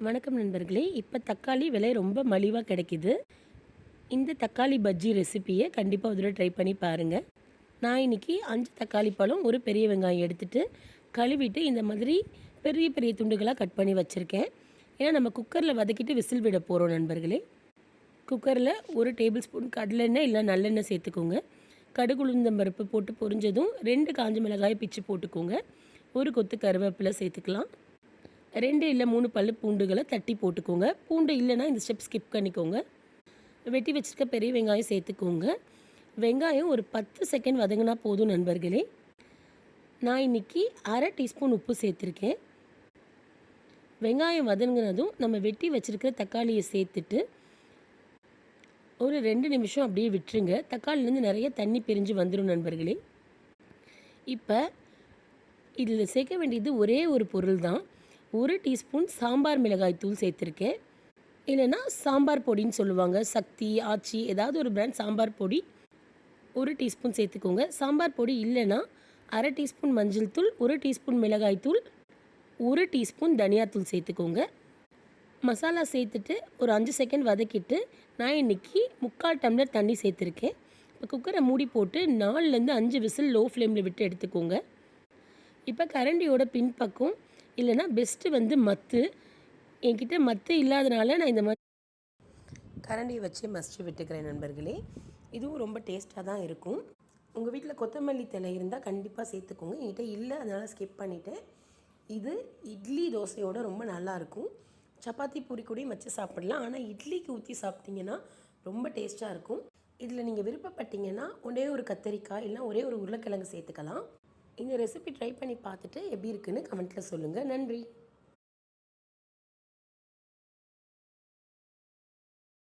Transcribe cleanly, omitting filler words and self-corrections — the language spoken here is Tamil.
வணக்கம் நண்பர்களே. இப்போ தக்காளி விலை ரொம்ப மலிவாக கிடைக்கிது. இந்த தக்காளி பஜ்ஜி ரெசிப்பியை கண்டிப்பாக ஒரு தடவை ட்ரை பண்ணி பாருங்கள். நான் இன்றைக்கி 5 தக்காளி பழம், ஒரு பெரிய வெங்காயம் எடுத்துகிட்டு கழுவிட்டு இந்த மாதிரி பெரிய பெரிய துண்டுகளாக கட் பண்ணி வச்சுருக்கேன். ஏன்னா நம்ம குக்கரில் வதக்கிட்டு விசில் விட போகிறோம் நண்பர்களே. குக்கரில் 1 டேபிள் ஸ்பூன் கடலெண்ணெய் இல்லை நல்லெண்ணெய் சேர்த்துக்கோங்க. கடுகு உளுந்தம் பருப்பு போட்டு பொரிஞ்சதும் 2 காஞ்ச மிளகாயை பிச்சு போட்டுக்கோங்க. ஒரு கொத்து கருவேப்பிலை சேர்த்துக்கலாம். 2 இல்லை 3 பல்லு பூண்டுகளை தட்டி போட்டுக்கோங்க. பூண்டு இல்லைன்னா இந்த ஸ்டெப் ஸ்கிப் பண்ணிக்கோங்க. வெட்டி வச்சுருக்க பெரிய வெங்காயம் சேர்த்துக்கோங்க. வெங்காயம் ஒரு 10 செகண்ட் வதங்கினா போதும் நண்பர்களே. நான் இன்றைக்கி 1/2 டீஸ்பூன் உப்பு சேர்த்துருக்கேன். வெங்காயம் வதங்கினதும் நம்ம வெட்டி வச்சுருக்கிற தக்காளியை சேர்த்துட்டு ஒரு 2 நிமிஷம் அப்படியே விட்டுருங்க. தக்காளிலேருந்து நிறைய தண்ணி பிரிஞ்சு வந்துடும் நண்பர்களே. இப்போ இதில் சேர்க்க வேண்டியது ஒரே ஒரு பொருள் தான். 1 டீஸ்பூன் சாம்பார் மிளகாய் தூள் சேர்த்துருக்கேன். இல்லைன்னா சாம்பார் பொடின்னு சொல்லுவாங்க. சக்தி, ஆச்சி, ஏதாவது ஒரு பிராண்ட் சாம்பார் பொடி 1 டீஸ்பூன் சேர்த்துக்கோங்க. சாம்பார் பொடி இல்லைன்னா 1/2 டீஸ்பூன் மஞ்சள் தூள், 1 டீஸ்பூன் மிளகாய் தூள், 1 டீஸ்பூன் தனியாத்தூள் சேர்த்துக்கோங்க. மசாலா சேர்த்துட்டு ஒரு 5 செகண்ட் வதக்கிட்டு நான் இன்றைக்கி 3/4 டம்ளர் தண்ணி சேர்த்துருக்கேன். இப்போ குக்கரை மூடி போட்டு 4லேருந்து 5 விசில் லோ ஃப்ளேமில் விட்டு எடுத்துக்கோங்க. இப்போ கரண்டியோட பின்பக்கம் இல்லைனா பெஸ்ட்டு மத்து. என்கிட்ட மத்து இல்லாதனால நான் இந்த மாதிரி கரண்டியை வச்சு மசிச்சு விட்டுக்கிறேன் நண்பர்களே. இதுவும் ரொம்ப டேஸ்ட்டாக தான் இருக்கும். உங்கள் வீட்டில் கொத்தமல்லி தழை இருந்தால் கண்டிப்பாக சேர்த்துக்கோங்க. என்கிட்ட இல்லை, அதனால் ஸ்கிப் பண்ணிவிட்டேன். இது இட்லி தோசையோடு ரொம்ப நல்லாயிருக்கும். சப்பாத்தி பூரி கூடயும் வச்சு சாப்பிடலாம். ஆனால் இட்லிக்கு ஊற்றி சாப்பிட்டிங்கன்னா ரொம்ப டேஸ்ட்டாக இருக்கும். இதில் நீங்கள் விருப்பப்பட்டீங்கன்னா ஒரே ஒரு கத்தரிக்காய் இல்லைனா ஒரே ஒரு உருளைக்கிழங்கு சேர்த்துக்கலாம். இந்த ரெசிபி ட்ரை பண்ணி பார்த்துட்டு எப்படி இருக்குன்னு கமெண்ட்டில் சொல்லுங்கள். நன்றி.